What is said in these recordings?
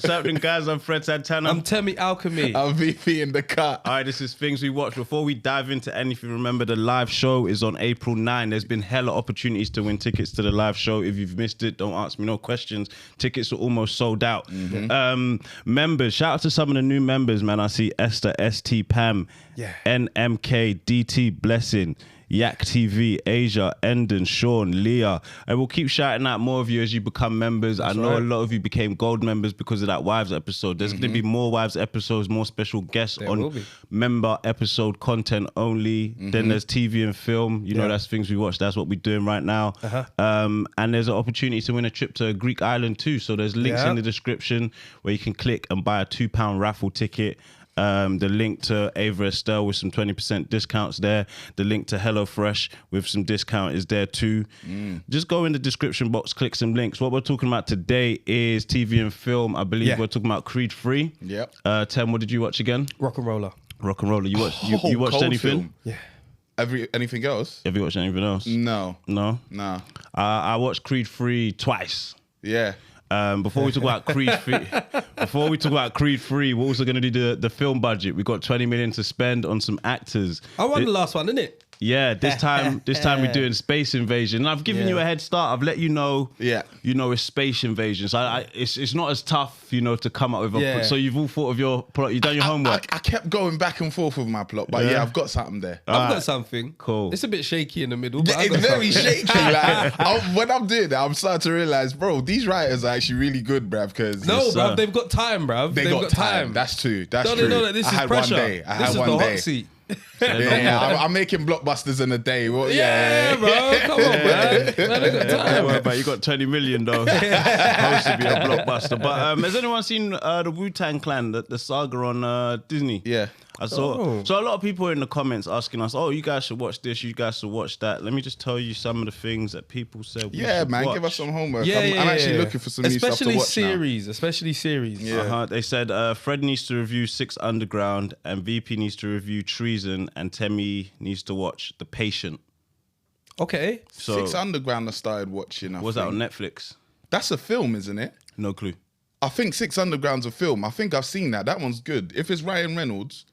Something, guys. I'm Fred Santana. I'm Temi Alchemy. I'm VP in the cut. All right, this is Things We Watch. Before we dive into anything, remember the live show is on April 9. There's been hella opportunities to win tickets to the live show. If you've missed it, don't ask me no questions. Tickets are almost sold out. Members, shout out to some of the new members, man. I see Esther, ST, Pam, NMK, DT, Blessing, Yak TV, Asia, Endon, Sean, Leah. And we'll keep shouting out more of you as you become members. That's I know right. a lot of you became gold members because of that Wives episode. There's going to be more Wives episodes, more special guests on member episode content only. Then there's TV and film. You know, that's Things We Watch. That's what we're doing right now. And there's an opportunity to win a trip to Greek island too. So there's links in the description where you can click and buy a £2 raffle ticket. The link to Ava Estelle with some 20% discounts there. The link to HelloFresh with some discount is there too. Just go in the description box, click some links. What we're talking about today is TV and film. I believe we're talking about Creed 3. Yep. Tem, what did you watch again? Rock and Roller. Rock and Roller. You watched anything? Film. Yeah. Anything else? Have you watched anything else? No. No? Nah. I watched Creed 3 twice. Yeah. Before we talk about Creed 3, we're also going to do the film budget. We got 20 million to spend on some actors. I won the last one, didn't it? Yeah, this time we're doing Space Invasion. And I've given you a head start. I've let you know. Yeah. You know, it's Space Invasion. So it's not as tough, you know, to come up with a. So you've all thought of your plot. You've done your homework. I kept going back and forth with my plot, but I've got something there. I've got something. Cool. It's a bit shaky in the middle. But It's very shaky. When I'm doing that, I'm starting to realize, bro, these writers are actually really good, bruv. Because bruv, they've got time, bruv. They've got time. That's true. That's true. No, this is pressure. I had one the day. hot seat. I'm making blockbusters in a day. Well, bro. Come on, man. Don't worry about it. You got 20 million though. Supposed to be a blockbuster. But has anyone seen the Wu-Tang Clan, the saga on Disney? Yeah. I saw. So a lot of people in the comments asking us, "Oh, you guys should watch this. You guys should watch that." Let me just tell you some of the things that people said. Yeah, man, watch. give us some homework. I'm actually looking for some new stuff to watch Especially series. Yeah. They said Fred needs to review 6 Underground, and VP needs to review Treason, and Temi needs to watch The Patient. Okay. So 6 Underground I started watching. Was that on Netflix? That's a film, isn't it? No clue. I think 6 Underground's a film. I think I've seen that. That one's good. If it's Ryan Reynolds,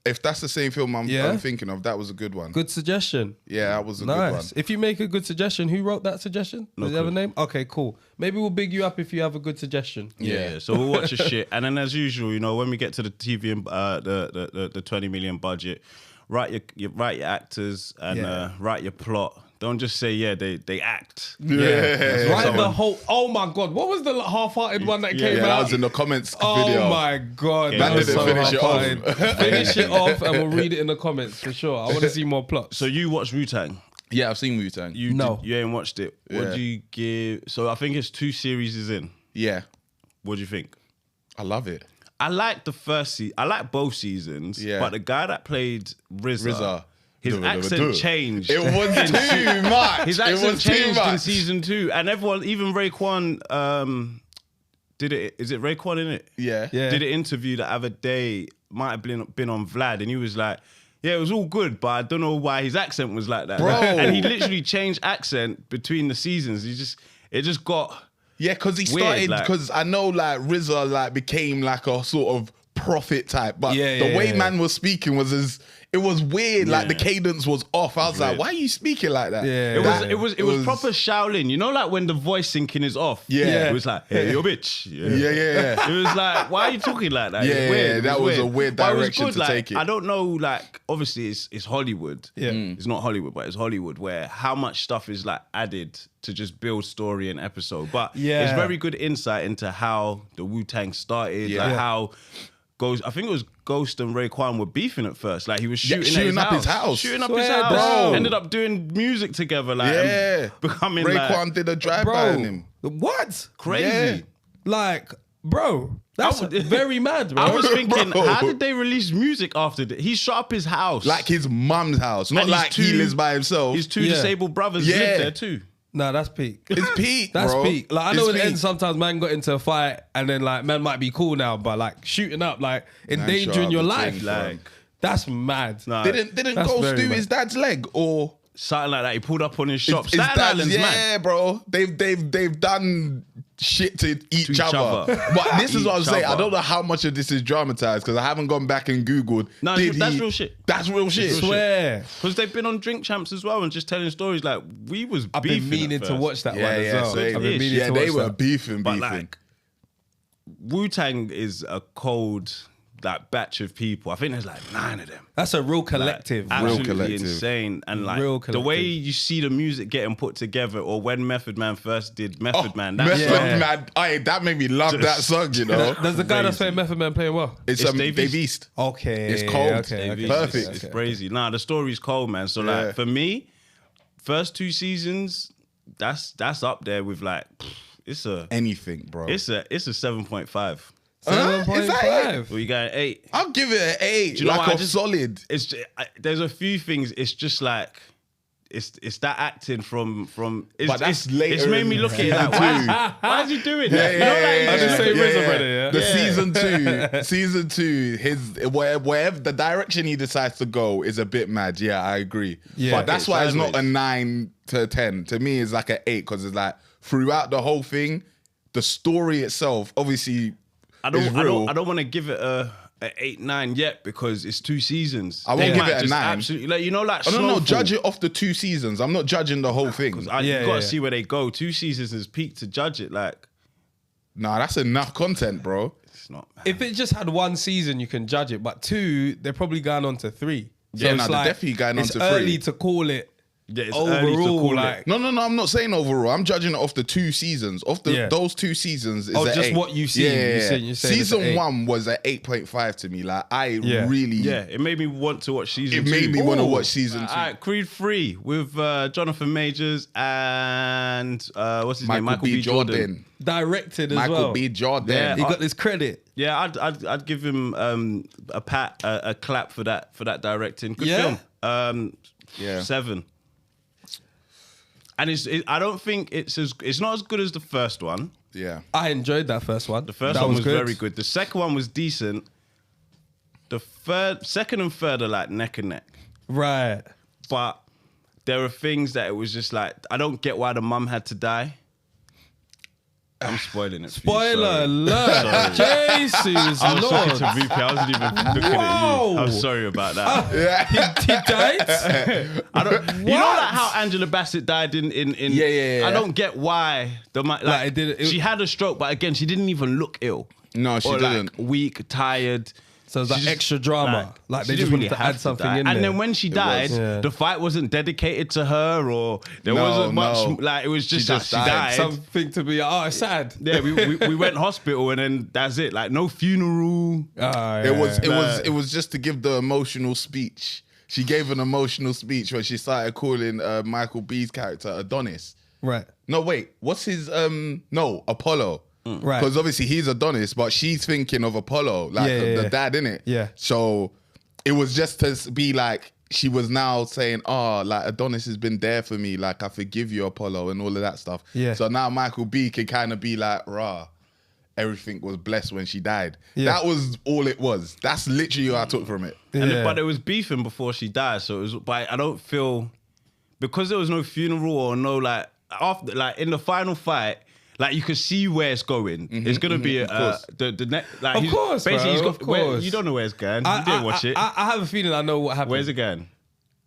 if that's the same film I'm thinking of, that was a good one. Good suggestion. Yeah, that was a good one. If you make a good suggestion, who wrote that suggestion? Does it have a name? Okay, cool. Maybe we'll big you up if you have a good suggestion. Yeah. So we'll watch a shit, and then as usual, you know, when we get to the TV and the 20 million budget, write your actors and write your plot. Don't just say they act. Right, the whole. Oh my god, what was the half-hearted one that came out? That was in the comments video. Oh my god, that didn't so finish it off. Finish it off, and we'll read it in the comments for sure. I want to see more plots. So you watch Wu-Tang? Yeah, I've seen Wu-Tang. You ain't watched it. What do you give? So I think it's 2 series in. Yeah. What do you think? I love it. I like the first season. I like both seasons. Yeah. But the guy that played RZA. His accent changed. It was too much. His accent changed in season 2, and everyone, even Raekwon, did it. Is it Raekwon in it? Yeah. Did an interview the other day. Might have been on Vlad, and he was like, "Yeah, it was all good, but I don't know why his accent was like that." Bro. And he literally changed accent between the seasons. It just got. Yeah, because he started. Because I know like RZA became like a sort of prophet type, but the way man was speaking was it was weird. Like the cadence was off. I was like, why are you speaking like that? Yeah, it was proper Shaolin. You know, like when the voice syncing is off. Yeah, it was like, hey, yo, bitch. Yeah. It was like, why are you talking like that? Yeah, that was a weird direction to take it. I don't know. Like, obviously, it's Hollywood. Yeah, it's not Hollywood, but it's Hollywood. Where how much stuff is like added to just build story and episode. But it's very good insight into how the Wu-Tang started. Like how. I think it was Ghost and Raekwon were beefing at first. Like he was shooting up his house. Shooting up his house. Bro. Ended up doing music together. Like becoming Raekwon did a drive-by on him. What? Crazy. Like, bro, that's very mad, bro. I was thinking, how did they release music after that? He shot up his house. Like his mum's house. Not like he lives by himself. His 2 disabled brothers live there too. Nah, that's peak. It's peak, That's bro. peak. Like I know in the end sometimes man got into a fight and then like man might be cool now, but like shooting up, like endangering your life, like that's mad. Nah, didn't Ghost do his dad's leg or something like that? He pulled up on his shop. His dad's, bro. They've done shit to each other. But this is what I'm saying. I don't know how much of this is dramatized because I haven't gone back and Googled. No, that's real shit. That's real shit. I swear. Because they've been on Drink Champs as well and just telling stories like we was beefing. I've been meaning to watch that one as well. I've been meaning to watch they were beefing. But like, Wu-Tang is a cold like batch of people. I think there's like 9 of them. That's a real collective. Like, absolutely insane. And like the way you see the music getting put together, or when Method Man first did Method Man. Man, that made me love that song, you know. Does the guy that's playing Method Man playing well? It's Dave East. Okay. It's cold. Okay. Perfect. It's crazy. Nah, the story's cold, man. So like for me, first 2 seasons, that's up there with like it's a anything, bro. It's a 7.5. 7.5. Well, you got an 8. I'll give it an 8. Do you know like a solid. It's there's a few things. It's just like it's that acting from. But that's later. It's made me look at it like why is he doing that? The season 2, his wherever the direction he decides to go is a bit mad. Yeah, I agree. Yeah, but that's why it's not a 9 to 10. To me, it's like an 8 because it's like throughout the whole thing, the story itself, obviously. I don't want to give it a 8, 9 yet because it's 2 seasons. I won't give it a 9. Absolutely, like you know, like no, judge it off the 2 seasons. I'm not judging the whole thing. You gotta see where they go. 2 seasons is peak to judge it. Like, nah, that's enough content, bro. It's not. Man. If it just had 1 season, you can judge it, but 2, they're probably going on to 3. So yeah, they're definitely going on to 3. It's early to call it. Yeah, it's overall, like no, I'm not saying overall. I'm judging it off the 2 seasons. Off those 2 seasons is just 8. What you've seen. You're saying season 1 was an 8.5 to me. Like it made me want to watch season 2. It made me want to watch season 2. Alright, Creed 3 with Jonathan Majors and what's his name? Michael B. Jordan. Directed as well. Michael B. Jordan. Yeah, he got this credit. Yeah, I'd give him a clap for that directing. Good film. 7. And I don't think it's not as good as the first one. Yeah, I enjoyed that first one. The first one was very good. The second one was decent. The second and third are like neck and neck. Right. But there are things that it was just like I don't get why the mum had to die. I'm spoiling it. Spoiler alert! Jesus I was Lord! talking to VP. I wasn't even looking at you. I'm sorry about that. He died. You know like how Angela Bassett died in. I don't get why she had a stroke, but again, she didn't even look ill. No, she didn't. Like, weak, tired. So it's like extra drama. Like they just wanted to add something in there. And then when she died, the fight wasn't dedicated to her, or there wasn't much. Like it was just she died. Something to be. Oh, it's sad. Yeah, we went hospital, and then that's it. Like no funeral. It was just to give the emotional speech. She gave an emotional speech when she started calling Michael B's character Adonis. Right. No, wait. What's his Apollo. Right. Because obviously he's Adonis, but she's thinking of Apollo, like the dad, innit? Yeah. So it was just to be like, she was now saying, like Adonis has been there for me, like I forgive you, Apollo, and all of that stuff. Yeah. So now Michael B can kind of be like, everything was blessed when she died. Yeah. That was all it was. That's literally what I took from it. Yeah. But it was beefing before she died, so it was. But I don't feel because there was no funeral or no after in the final fight. Like you can see where it's going. It's gonna be the next. Like, of course, basically, bro, of course. You don't know where it's going. You didn't watch it. I have a feeling I know what happened. Where's it going?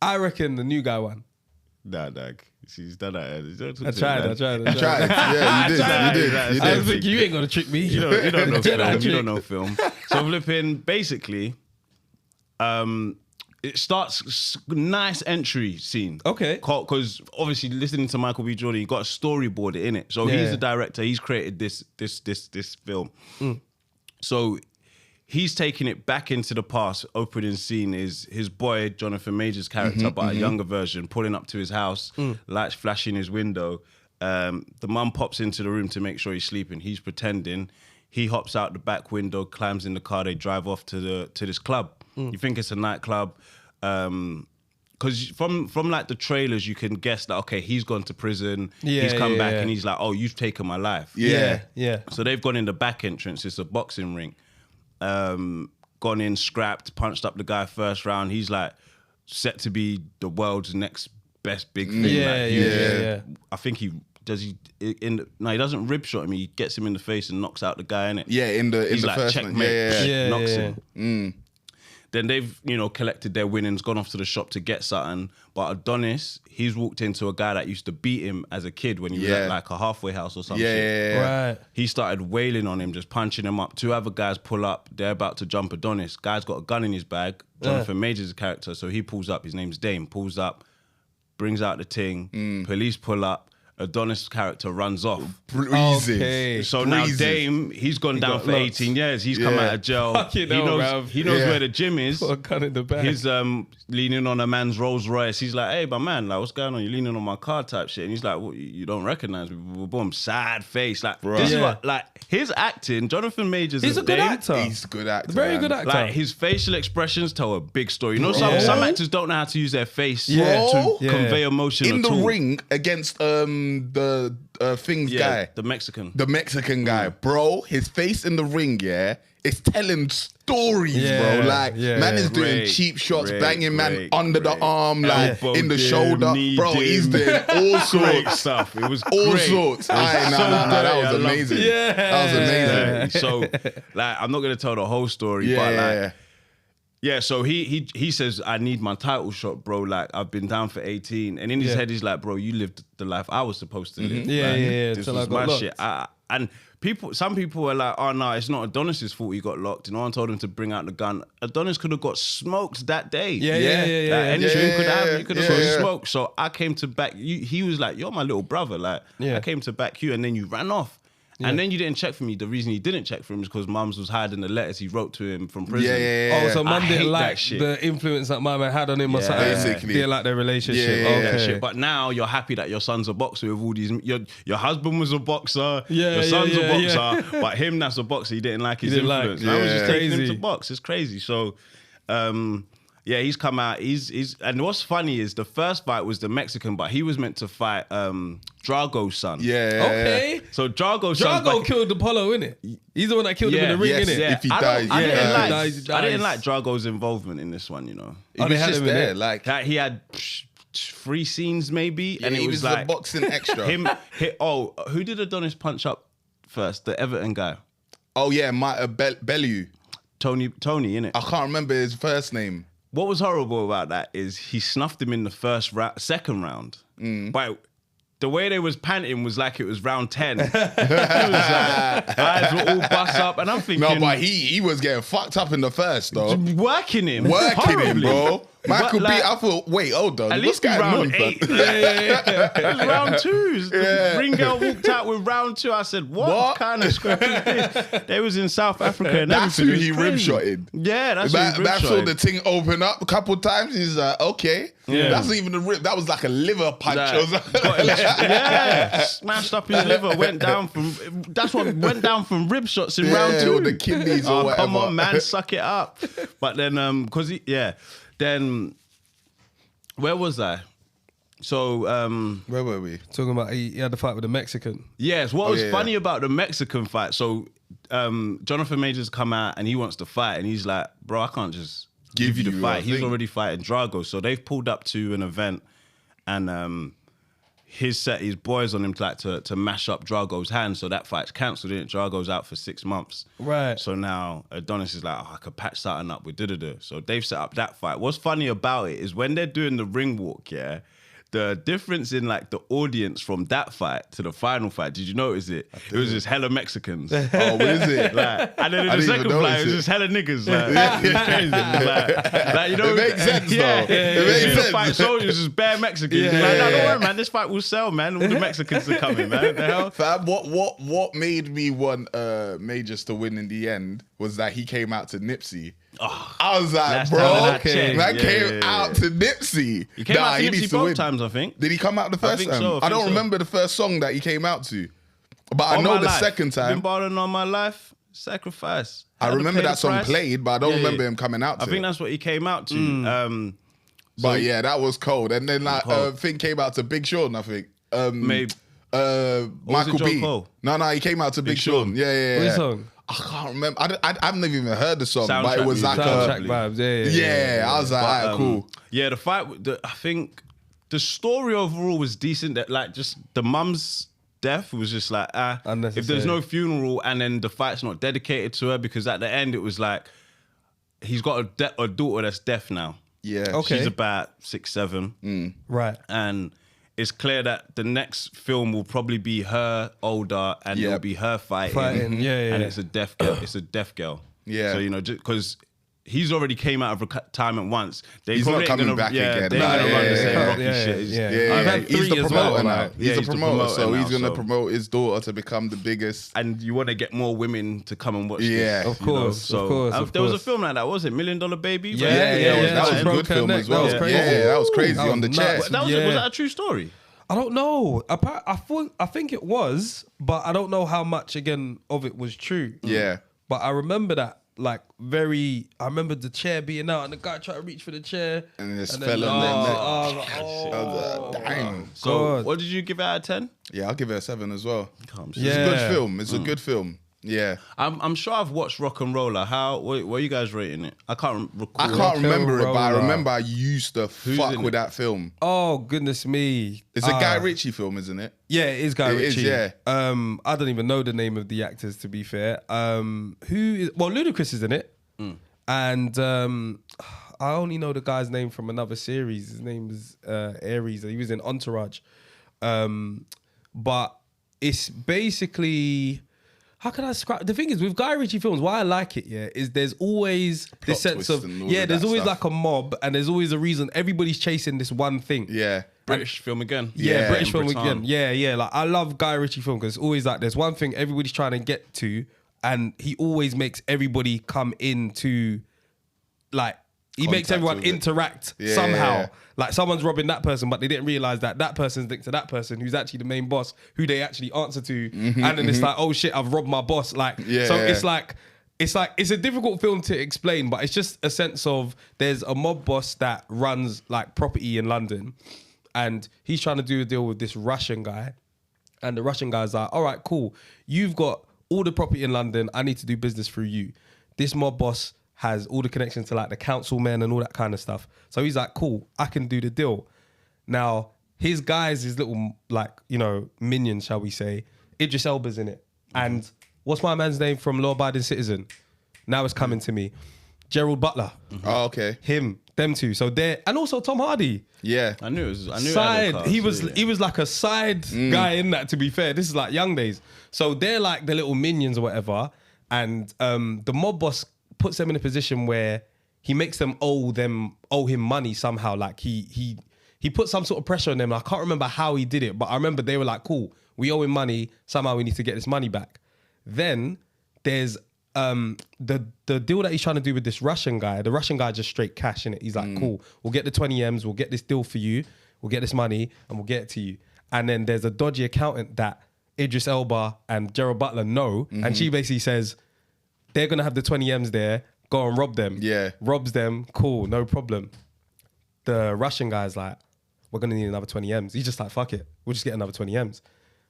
I reckon the new guy won. Nah, Dag. She's done that. I tried. Yeah, you did. I was thinking you ain't gonna trick me. You don't know film. You don't know film. So flipping basically, it starts nice entry scene. Okay. Because obviously listening to Michael B. Jordan, you got a storyboard in it. So he's the director. He's created this film. So he's taking it back into the past. Opening scene is his boy Jonathan Majors' character, but a younger version, pulling up to his house, lights flashing his window. The mum pops into the room to make sure he's sleeping. He's pretending. He hops out the back window, climbs in the car. They drive off to this club. You think it's a nightclub, because from like the trailers you can guess that he's gone to prison. He's come back and he's like, oh, you've taken my life. Yeah. So they've gone in the back entrance. It's a boxing ring. Gone in, scrapped, punched up the guy first round. He's like set to be the world's next best big thing. Yeah. I think he No, he doesn't rib shot him. He gets him in the face and knocks out the guy, innit? Yeah, in the like, first one. Yeah. Knocks him. Then they've, collected their winnings, gone off to the shop to get something. But Adonis, he's walked into a guy that used to beat him as a kid when he was at like a halfway house or something. Yeah. Right. He started wailing on him, just punching him up. 2 other guys pull up. They're about to jump Adonis. Guy's got a gun in his bag. Jonathan Major's character. So he pulls up. His name's Dame. Pulls up, brings out the ting. Police pull up. Adonis' character runs off. Breezes. Okay. So now Dame, he's gone down for 18 years. He's come out of jail. He knows where the gym is. Got a gun in the back. He's leaning on a man's Rolls Royce. He's like, hey, my man, like, what's going on? You're leaning on my car type shit. And he's like, well, you don't recognize me. Boom, sad face. Like, this is what, like, his acting, Jonathan Majors He's a good actor. He's a good actor. Very good actor. Like, his facial expressions tell a big story. You know, some actors don't know how to use their face Bro. to convey emotion in at the all. ring against the things guy, the Mexican guy, bro. His face in the ring, it's telling stories, bro. Like man is doing cheap shots, banging man under the arm, like in the shoulder, bro. He's doing all sorts stuff. It was all great. sorts. That was amazing. That was amazing. So, like, I'm not gonna tell the whole story, but like. Yeah, so he says, I need my title shot, bro. Like, I've been down for 18. And in his head, he's like, bro, you lived the life I was supposed to live. This was my shit. And some people were like, oh, no, it's not Adonis's fault he got locked. No one told him to bring out the gun. Adonis could have got smoked that day. He could have got smoked. So I came to back you. He was like, you're my little brother. Like, I came to back you, and then you ran off. And then you didn't check for me. The reason he didn't check for him is because Mums was hiding the letters he wrote to him from prison. Oh, so Mum didn't like the influence that my man had on him or something. Basically. Didn't like their relationship. But now you're happy that your son's a boxer with all these... Your husband was a boxer. Your son's a boxer. But him that's a boxer, he didn't like his influence. I was just taking him to box. It's crazy. So... he's come out. And what's funny is the first fight was the Mexican, but he was meant to fight Drago's son. Okay. So Drago killed Apollo, innit? He's the one that killed him in the ring, innit? If he dies, I didn't like Drago's involvement in this one, you know. He was just there, like he had 3 scenes maybe, and it was like a boxing extra. Who did Adonis punch up first? The Everton guy. Oh yeah, Bellew. Tony, innit? I can't remember his first name. What was horrible about that is he snuffed him in the second round. But the way they was panting was like it was round 10. It was like, eyes were all bust up, and I'm thinking... No, but he was getting fucked up in the first, though. Working him, bro. Michael B, I thought, wait, hold on. At least round 8. It was round 2. Ringel walked out with round 2. I said, what kind of scrap is this? They was in South Africa and that's everything. Who he rib-shotted. Yeah, that's who he rib-shotted. That's all the thing open up a couple of times. He's like, okay. That's not even a rib. That was like a liver punch. Smashed up his liver, went down from rib shots in round 2. Or the kidneys or whatever. Come on, man, suck it up. But then, then where was I? So, where were we? Talking about he had the fight with the Mexican. Yes, what was funny about the Mexican fight, so Jonathan Majors come out and he wants to fight, and he's like, bro, I can't just give you the fight. He's already fighting Drago. So they've pulled up to an event, and he's set his boys on him to mash up Drago's hand, so that fight's cancelled, innit? Drago's out for 6 months. Right. So now Adonis is like, I could patch something up with da-da-da. So they've set up that fight. What's funny about it is when they're doing the ring walk, the difference in like the audience from that fight to the final fight, did you notice it? It was just hella Mexicans. Oh, what is it? Like, and then in the second fight, it was just hella niggas. Like, it was crazy. Like, you know, it makes sense though. It makes sense. The fight soldiers just bare Mexicans. Like, no, don't worry, man. This fight will sell, man. All the Mexicans are coming, man. The hell? Fam, what made me want Majors to win in the end was that he came out to Nipsey. Oh, I was like, bro, man came out to Nipsey. He came out to Nipsey both times, I think. Did he come out the first time? So, I don't remember the first song that he came out to, but I know the second time. Been balling on my life, sacrifice. I remember that song played, but I don't remember him coming out to I think that's what he came out to. But yeah, that was cold. And then like thing came out to Big Sean, I think. Maybe. Michael B. No, he came out to Big Sean. Yeah. What song? I can't remember. I've never even heard the song, Soundtrack but it was like soundtrack vibes. Yeah, I was like, alright, cool. Yeah, the fight. I think the story overall was decent. That like just the mums death was just like, if there's no funeral and then the fight's not dedicated to her, because at the end it was like, he's got a daughter that's deaf now. Yeah. Okay. She's about 6, 7. Right. And it's clear that the next film will probably be her older and it'll be her fighting. Yeah. And it's a deaf girl. It's a deaf girl. Yeah. So, you know, because he's already came out of retirement once. He's not coming back again. They're going to run the same Rocky shit. I've had 3 he's the promoter now. Yeah, he's the promoter, so he's going to promote his daughter to become the biggest. And you want to get more women to come and watch this. Of course, of course. There was a film like that, was it? $1 Million Baby? Yeah. That was a good film as well. That was crazy. Yeah, that was crazy on the chair. Was that a true story? I don't know. I think it was, but I don't know how much again of it was true. Yeah. But I remember that I remember the chair being out and the guy tried to reach for the chair and it just fell on the neck. Damn. So what did you give it out of 10? Yeah, I'll give it a 7 as well. It's Yeah. a good film. It's a good film. Yeah. I'm sure I've watched Rock and Roller. What are you guys rating it? I can't recall. I can't remember it, but I remember I used to fuck with that film. Oh, goodness me. It's a Guy Ritchie film, isn't it? Yeah, it is Guy Ritchie. Is, yeah. I don't even know the name of the actors, to be fair. Ludacris is in it. And I only know the guy's name from another series. His name is Aries. He was in Entourage. But it's basically... How can I describe? The thing is, with Guy Ritchie films, why I like it, is there's always this sense of, there's always like a mob and there's always a reason. Everybody's chasing this one thing. Yeah. British film again. Yeah, British film again. Yeah. Like, I love Guy Ritchie film because it's always like there's one thing everybody's trying to get to and he always makes everybody come into, like, he makes everyone interact somehow. Yeah. Like someone's robbing that person, but they didn't realize that that person's linked to that person who's actually the main boss, who they actually answer to. And then it's like, oh shit, I've robbed my boss. Like, it's like, it's a difficult film to explain, but it's just a sense of there's a mob boss that runs like property in London and he's trying to do a deal with this Russian guy. And the Russian guy's like, all right, cool. You've got all the property in London. I need to do business through you. This mob boss has all the connections to like the councilmen and all that kind of stuff. So he's like, cool, I can do the deal. Now, his guys, his little like, you know, minions, shall we say, Idris Elba's in it. And what's my man's name from Law Abiding Citizen? Now it's coming to me. Gerald Butler. Oh, okay. Him, them two. So they're, and also Tom Hardy. Yeah. I knew side. He was like a side guy in that, to be fair. This is like Young Days. So they're like the little minions or whatever. And the mob boss puts them in a position where he makes them owe him money somehow. Like he put some sort of pressure on them. I can't remember how he did it, but I remember they were like, cool, we owe him money. Somehow we need to get this money back. Then there's the deal that he's trying to do with this Russian guy. The Russian guy just straight cash in it. He's like, cool, we'll get the 20 M's, we'll get this deal for you, we'll get this money and we'll get it to you. And then there's a dodgy accountant that Idris Elba and Gerald Butler know. And she basically says, they're going to have the 20 M's there, go and rob them. Yeah. Robs them, cool, no problem. The Russian guy's like, we're going to need another 20 M's. He's just like, fuck it, we'll just get another 20 M's.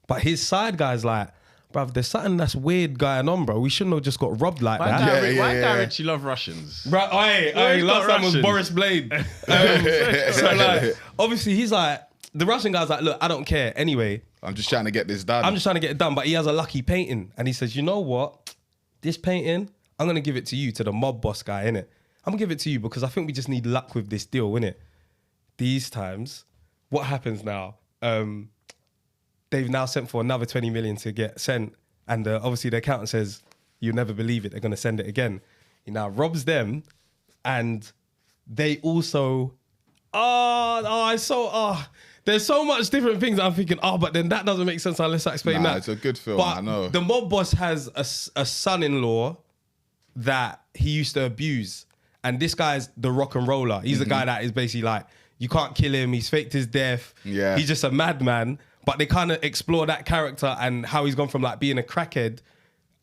But his side guy's like, bruv, there's something that's weird going on, bro. We shouldn't have just got robbed like that. Why Guy Ritchie love Russians? Right, last time was Boris Blade. So like, obviously he's like, the Russian guy's like, look, I don't care anyway. I'm just trying to get this done. I'm just trying to get it done, but he has a lucky painting. And he says, you know what? This painting, I'm going to give it to you, to the mob boss guy, innit? I'm going to give it to you because I think we just need luck with this deal, innit? These times, what happens now? They've now sent for another 20 million to get sent. And obviously the accountant says, you'll never believe it, they're going to send it again. He now robs them and they also... there's so much different things I'm thinking, but then that doesn't make sense unless I explain that. It's a good film, but I know. The mob boss has a son-in-law that he used to abuse. And this guy's the rock and roller. He's the guy that is basically like, you can't kill him, he's faked his death. Yeah. He's just a madman. But they kind of explore that character and how he's gone from like being a crackhead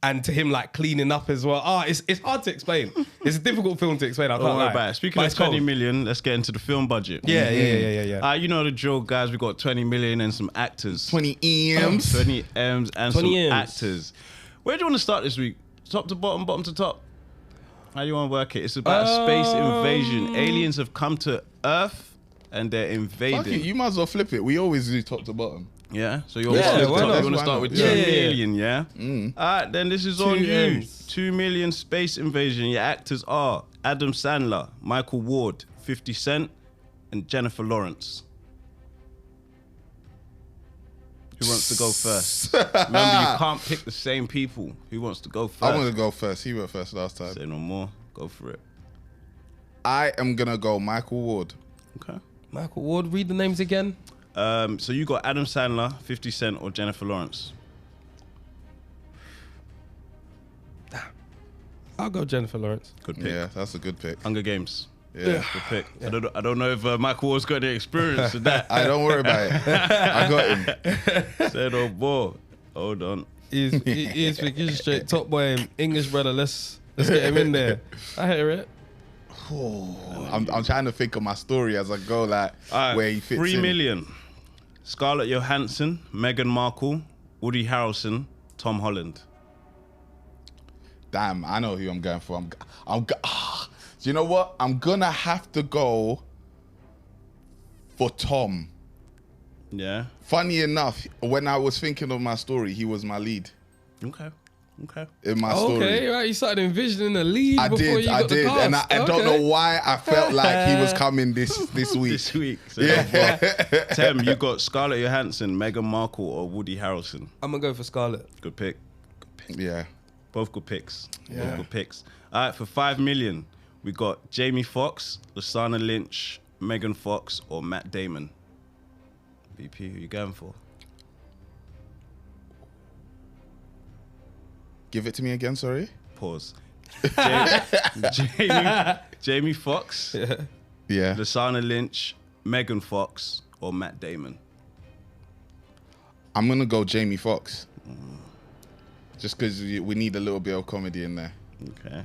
and to him like cleaning up as well. It's hard to explain. It's a difficult film to explain. I can't lie. About it. Speaking of 20 million, let's get into the film budget. Yeah. You know the drill, guys. We got 20 million and some actors. 20 M's. 20 M's and 20 some M's. actors. Where do you want to start this week? Top to bottom, bottom to top? How do you want to work it? It's about space invasion. Aliens have come to Earth and they're invading. Fuck it, you might as well flip it. We always do top to bottom. Yeah, so you want to start with 2 million, yeah? All right, then this is on you. 2 million Space Invasion. Your actors are Adam Sandler, Michael Ward, 50 Cent, and Jennifer Lawrence. Who wants to go first? Remember, you can't pick the same people. Who wants to go first? I'm going to go first. He went first last time. Say no more. Go for it. I am going to go Michael Ward. Okay. Michael Ward, read the names again. So you got Adam Sandler, 50 Cent, or Jennifer Lawrence? I'll go Jennifer Lawrence. Good pick. Yeah, that's a good pick. Hunger Games. Yeah. Good pick. Yeah. I don't know if Michael Ward's got any experience with that. I don't worry about it. I got him. Said, oh boy. Hold on. He's speaking straight. Top boy, English brother. Let's get him in there. I hear it. I'm trying to think of my story as I go, like where he fits 3 in. million. Scarlett Johansson, Meghan Markle, Woody Harrelson, Tom Holland. Damn, I know who I'm going for. Do you know what? I'm gonna have to go for Tom. Yeah. Funny enough, when I was thinking of my story, he was my lead. Okay. In my story. Okay, right. You started envisioning a lead I before did, you got the cast. And I don't know why I felt like he was coming this week. This week. So Yeah. Tem, you got Scarlett Johansson, Meghan Markle, or Woody Harrelson? I'm gonna go for Scarlett. Good pick. Yeah. Both good picks. Yeah. Both good picks. All right, for 5 million, we got Jamie Foxx, Lashana Lynch, Megan Fox, or Matt Damon. VP, who you going for? Give it to me again, sorry. Pause. Jamie Foxx, Yeah. Lashana Lynch, Megan Fox, or Matt Damon. I'm going to go Jamie Foxx. Just because we need a little bit of comedy in there. Okay.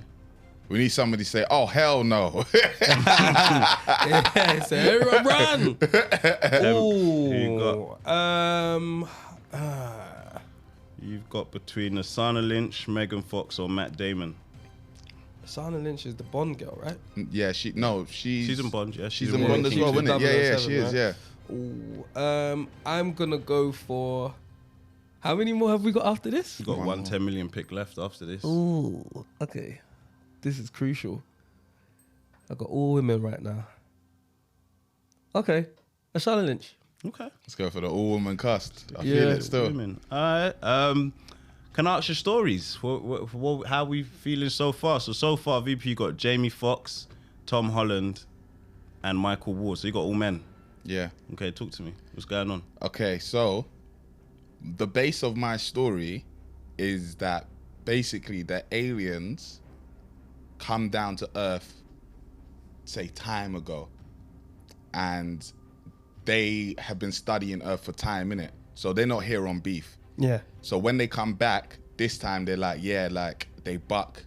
We need somebody to say, oh, hell no. Yeah, so everyone run. Who you got? You've got between Lashana Lynch, Megan Fox, or Matt Damon. Lashana Lynch is the Bond girl, right? Yeah, she's in Bond. Yeah, she's in Bond as well, isn't it? Yeah, she is. Right? Yeah. Ooh, I'm gonna go for. How many more have we got after this? You've got one 10 million pick left after this. Ooh, okay. This is crucial. I've got all women right now. Okay, Lashana Lynch. Okay. Let's go for the all-woman cast. I feel it still. Women. All right. Can I ask your stories? How we feeling so far? So far, VP, you got Jamie Foxx, Tom Holland, and Michael Ward. So you got all men. Yeah. Okay, talk to me. What's going on? Okay, so the base of my story is that basically the aliens come down to Earth, say, time ago. And they have been studying Earth for time, innit? So they're not here on beef. Yeah. So when they come back, this time they're like, yeah, like they buck.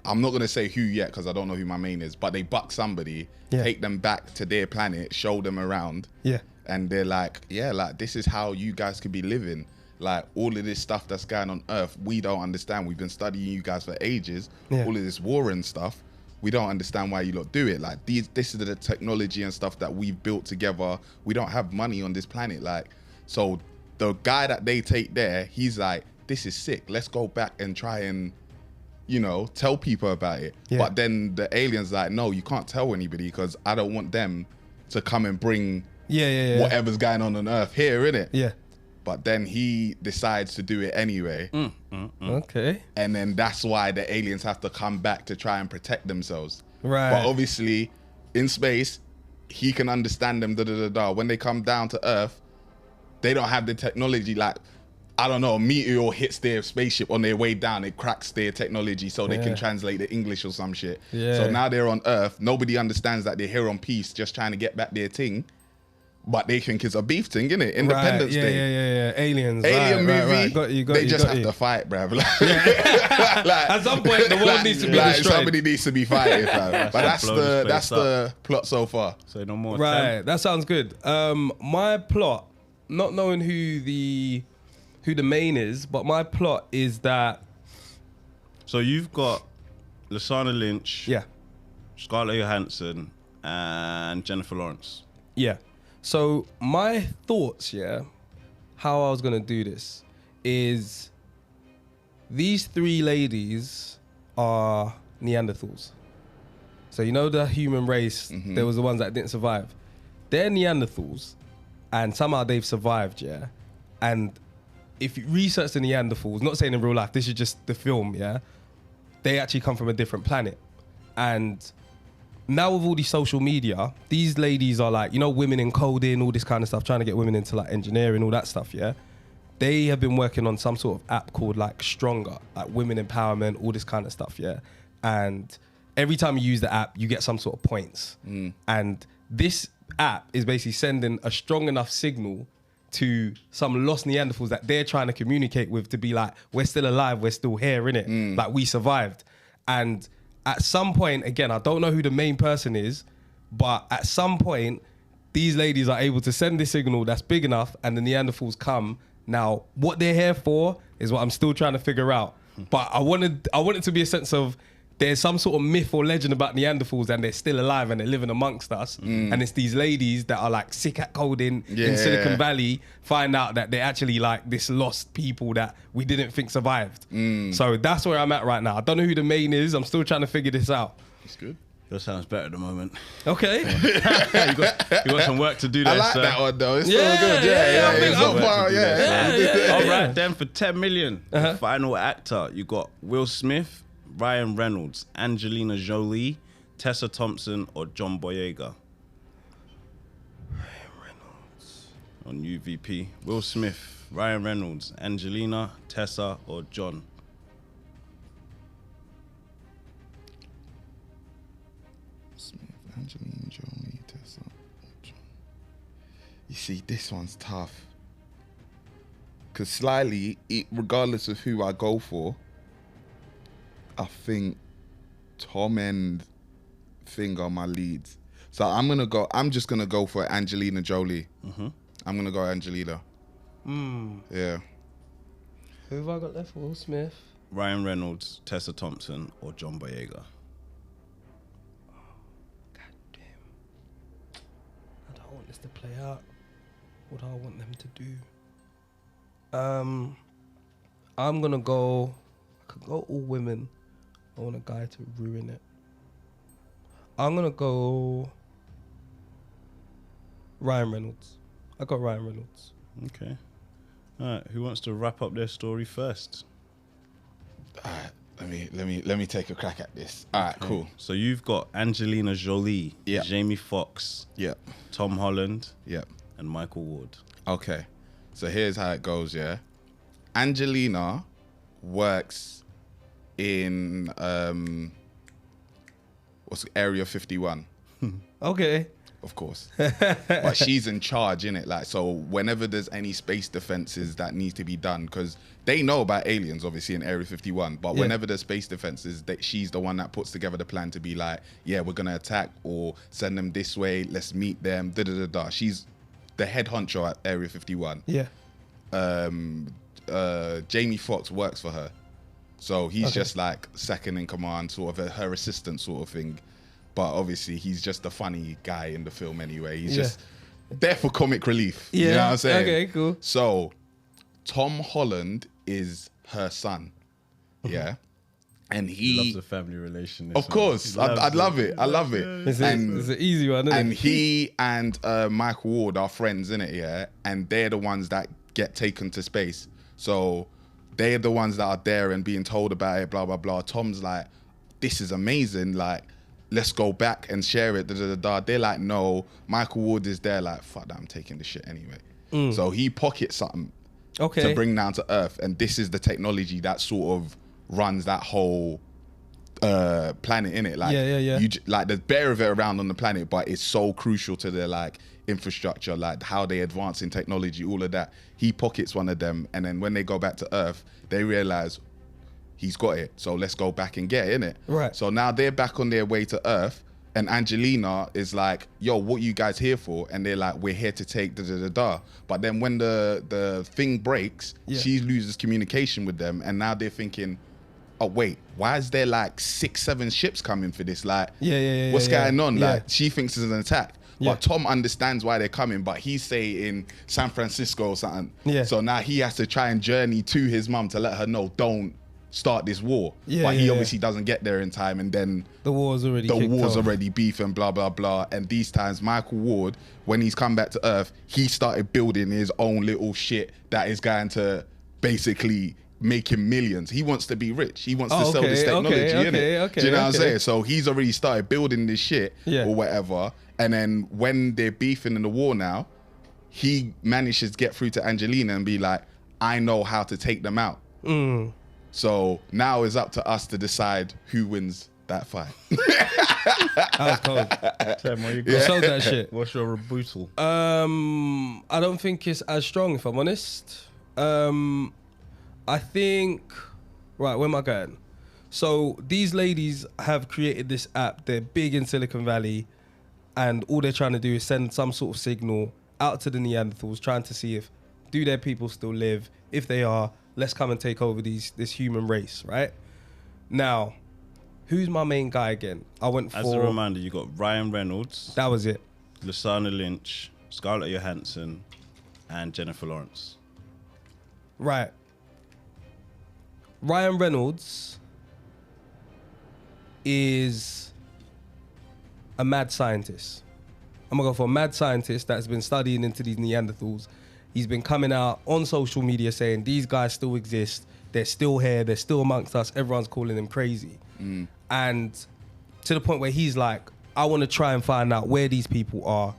I'm not going to say who yet because I don't know who my main is, but they buck somebody, take them back to their planet, show them around. Yeah. And they're like, yeah, like this is how you guys could be living. Like all of this stuff that's going on Earth, we don't understand. We've been studying you guys for ages. Yeah. All of this war and stuff. We don't understand why you lot do it. Like this is the technology and stuff that we've built together. We don't have money on this planet. Like, so the guy that they take there, he's like, this is sick. Let's go back and try and, you know, tell people about it. Yeah. But then the alien's like, no, you can't tell anybody because I don't want them to come and bring whatever's going on Earth here, innit? Yeah. But then he decides to do it anyway. Okay. And then that's why the aliens have to come back to try and protect themselves. Right. But obviously, in space, he can understand them, When they come down to Earth, they don't have the technology. Like, I don't know, a meteor hits their spaceship on their way down. It cracks their technology so they can translate the English or some shit. Yeah. So now they're on Earth. Nobody understands that they're here on peace, just trying to get back their thing. But they think it's a beef thing, innit? Independence Day. Yeah. Aliens. Alien movie. Right. Got you. They just have to fight, bruv. Like, at some point, the world needs to be destroyed. Somebody needs to be fighting, fam. But that's the plot so far. So no more. Right. That sounds good. My plot, not knowing who the main is, but my plot is that. So you've got Lashana Lynch, Scarlett Johansson, and Jennifer Lawrence. Yeah. So my thoughts, how I was gonna do this is these 3 ladies are Neanderthals. So you know the human race, there was the ones that didn't survive. They're Neanderthals, and somehow they've survived, yeah? And if you research the Neanderthals, not saying in real life, this is just the film, yeah? They actually come from a different planet. And now with all these social media, these ladies are like, you know, women in coding, all this kind of stuff, trying to get women into like engineering, all that stuff, yeah? They have been working on some sort of app called like Stronger, like women empowerment, all this kind of stuff, yeah? And every time you use the app, you get some sort of points. And this app is basically sending a strong enough signal to some lost Neanderthals that they're trying to communicate with to be like, we're still alive, we're still here, innit? Like, we survived. And at some point, again, I don't know who the main person is, but at some point, these ladies are able to send this signal that's big enough and the Neanderthals come. Now, what they're here for is what I'm still trying to figure out. But I want it to be a sense of there's some sort of myth or legend about Neanderthals and they're still alive and they're living amongst us. And it's these ladies that are like sick at coding in Silicon Valley, find out that they're actually like this lost people that we didn't think survived. So that's where I'm at right now. I don't know who the main is. I'm still trying to figure this out. That's good. That sounds better at the moment. Okay. you got some work to do there, I like sir. that one though. It's so good. Yeah. It's not far. All right, then for 10 million, the final actor, you got Will Smith, Ryan Reynolds, Angelina Jolie, Tessa Thompson, or John Boyega. Ryan Reynolds. On UVP. Will Smith, Ryan Reynolds, Angelina, Tessa, or John. Smith, Angelina Jolie, Tessa, John. You see, this one's tough. Because slightly, regardless of who I go for, I think Tom and Thing are my leads. So I'm just gonna go for Angelina Jolie. I'm gonna go Angelina. Yeah. Who have I got left? Will Smith, Ryan Reynolds, Tessa Thompson, or John Boyega. God damn. I don't want this to play out. What do I want them to do? I'm gonna go. I could go all women. I want a guy to ruin it. I'm gonna go Ryan Reynolds. I got Ryan Reynolds. Okay. All right. Who wants to wrap up their story first? All right. Let me take a crack at this. All right. Cool. So you've got Angelina Jolie, Jamie Foxx, Tom Holland, and Michael Ward. Okay. So here's how it goes. Yeah. Angelina works in what's Area 51. Okay. Of course. But she's in charge, innit? Like, so whenever there's any space defenses that needs to be done, because they know about aliens, obviously, in Area 51, but whenever there's space defenses, she's the one that puts together the plan to be like, yeah, we're going to attack or send them this way, let's meet them, da-da-da-da. She's the head honcho at Area 51. Yeah. Jamie Foxx works for her. So he's just like second in command, sort of her assistant sort of thing. But obviously he's just the funny guy in the film anyway. He's just there for comic relief. Yeah. You know what I'm saying? Okay, cool. So Tom Holland is her son. Yeah. And he loves a family relation. Of course. I'd love it. I love it. It's an easy one, isn't it? And he and Michael Ward are friends, innit? Yeah. And they're the ones that get taken to space. So they're the ones that are there and being told about it, blah, blah, blah. Tom's like, this is amazing. Like, let's go back and share it. Da, da, da, da. They're like, no. Michael Ward is there like, fuck that, I'm taking the shit anyway. So he pockets something to bring down to Earth. And this is the technology that sort of runs that whole planet, innit? Like, you, like, there's bare of it around on the planet, but it's so crucial to their, like, infrastructure, like how they advance in technology, all of that. He pockets one of them, and then when they go back to Earth, they realize he's got it, so let's go back and get it, innit? Right. So now they're back on their way to Earth, and Angelina is like, yo, what you guys here for? And they're like, we're here to take da-da-da-da. But then when the thing breaks, she loses communication with them, and now they're thinking, oh wait, why is there like 6-7 ships coming for this? Like, what's going on? Like, she thinks it's an attack. But Tom understands why they're coming, but he's say in San Francisco or something. Yeah. So now he has to try and journey to his mum to let her know, don't start this war. Yeah, but he obviously doesn't get there in time, and then the war's already beef and blah blah blah. And these times, Michael Ward, when he's come back to Earth, he started building his own little shit that is going to basically make him millions. He wants to be rich. He wants to sell this technology, innit? Do you know what I'm saying? So he's already started building this shit or whatever. And then when they're beefing in the war now, he manages to get through to Angelina and be like, I know how to take them out. So now it's up to us to decide who wins that fight. That was cold. Sam, what you got? Sold that shit. What's your rebuttal? I don't think it's as strong, if I'm honest. I think, right, where am I going? So these ladies have created this app. They're big in Silicon Valley, and all they're trying to do is send some sort of signal out to the Neanderthals, trying to see if, do their people still live? If they are, let's come and take over this human race, right? Now, who's my main guy again? I went for... As a reminder, you got Ryan Reynolds. That was it. Lashana Lynch, Scarlett Johansson, and Jennifer Lawrence. Right. Ryan Reynolds is a mad scientist. I'm gonna go for a mad scientist that's been studying into these Neanderthals. He's been coming out on social media saying these guys still exist. They're still here. They're still amongst us. Everyone's calling them crazy. And to the point where he's like, I want to try and find out where these people are,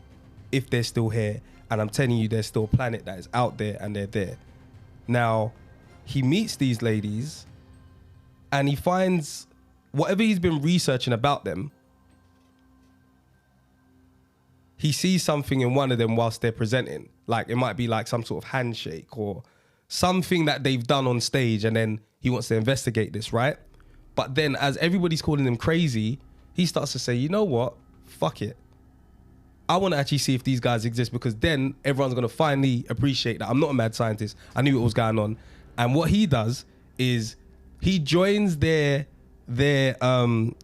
if they're still here. And I'm telling you, there's still a planet that is out there and they're there. Now, he meets these ladies and he finds whatever he's been researching about them. He sees something in one of them whilst they're presenting. Like it might be like some sort of handshake or something that they've done on stage, and then he wants to investigate this, right? But then as everybody's calling him crazy, he starts to say, you know what? Fuck it. I want to actually see if these guys exist, because then everyone's going to finally appreciate that I'm not a mad scientist. I knew what was going on. And what he does is he joins their not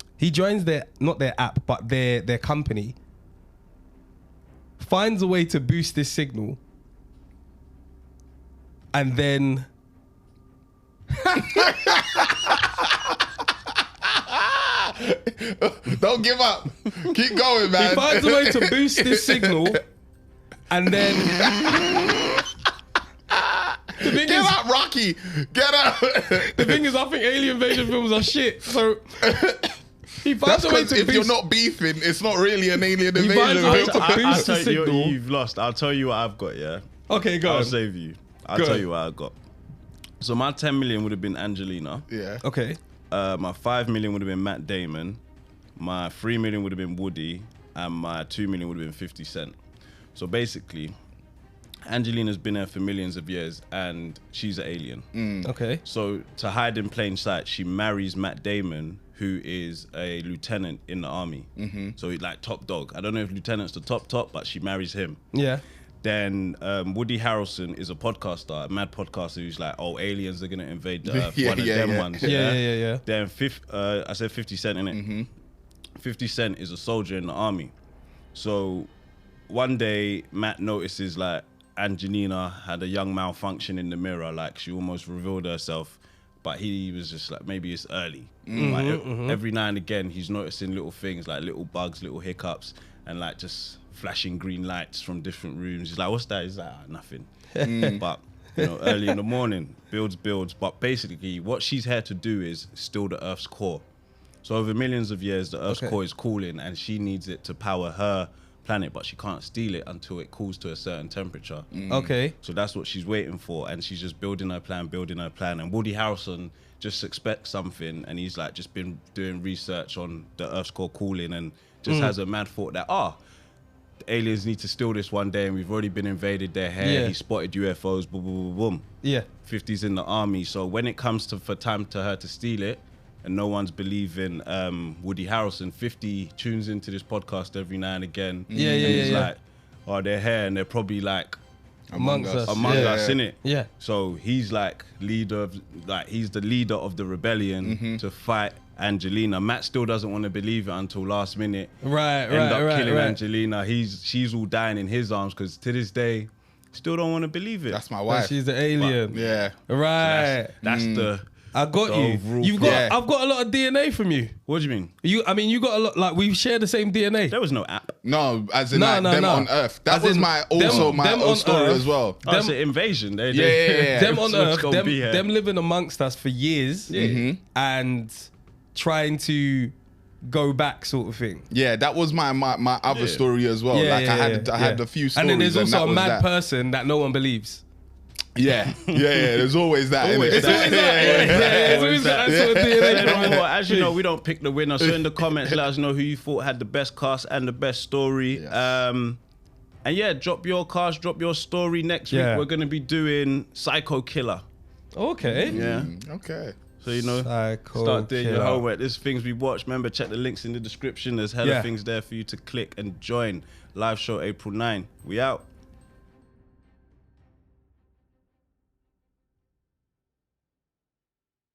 their app, but their company, finds a way to boost this signal, and then don't give up. Keep going, man. He finds a way to boost this signal, and then get out, Rocky. Get out. The thing is, I think alien invasion films are shit. So he finds a way to if you're not beefing, it's not really an alien invasion film. I'll tell you, you've lost. I'll tell you what I've got, yeah? Okay, go on. I'll save you. I'll tell you what I've got. So my 10 million would have been Angelina. Yeah. Okay. My 5 million would have been Matt Damon. My 3 million would have been Woody. And my 2 million would have been 50 Cent. So basically, Angelina's been there for millions of years and she's an alien. Okay. So to hide in plain sight, she marries Matt Damon, who is a lieutenant in the army. So he's like top dog. I don't know if lieutenant's the top, but she marries him. Yeah. Then Woody Harrelson is a podcaster, a mad podcaster who's like, oh, aliens are going to invade the Earth. One of them ones. Yeah. Then I said 50 Cent, innit? 50 Cent is a soldier in the army. So one day, Matt notices like Angelina had a young malfunction in the mirror. Like she almost revealed herself, but he was just like, maybe it's early. Like, every now and again, he's noticing little things like little bugs, little hiccups, and like just flashing green lights from different rooms. He's like, what's that? He's like, nothing. But you know, early in the morning, builds. But basically, what she's here to do is steal the Earth's core. So over millions of years, the Earth's core is cooling, and she needs it to power her planet, but she can't steal it until it cools to a certain temperature. Okay. So that's what she's waiting for, and she's just building her plan. And Woody Harrelson just expects something, and he's like just been doing research on the Earth's core cooling, and just has a mad thought that the aliens need to steal this one day, and we've already been invaded. They're here. Yeah. He spotted UFOs. Boom, boom, boom, boom. Yeah. 50's in the army. So when it comes for time to her to steal it, and no one's believing Woody Harrelson, 50 tunes into this podcast every now and again. Yeah. He's like, oh, they're here, and they're probably like among us, innit? Yeah. So he's like he's the leader of the rebellion to fight Angelina. Matt still doesn't want to believe it until last minute. End up killing Angelina. She's all dying in his arms because to this day, still don't want to believe it. That's my wife. She's the alien. But, yeah. Right. So that's the. I got you. I've got a lot of DNA from you. What do you mean? You got a lot. Like we share the same DNA. There was no app. No, as in them on Earth. That was my story as well. Oh, it's an invasion. Them on Earth. Them living amongst us for years and trying to go back, sort of thing. Yeah, that was my other story as well. I had a few stories. And then there's also a mad person that no one believes. Yeah. There's always that. As you know, we don't pick the winner. So in the comments, let us know who you thought had the best cast and the best story. Yes. And yeah, drop your cast, drop your story. Next week, we're going to be doing Psycho Killer. Okay. Yeah. Okay. So, you know, start doing your homework. There's things we watch. Remember, check the links in the description. There's hella things there for you to click and join. Live show April 9. We out.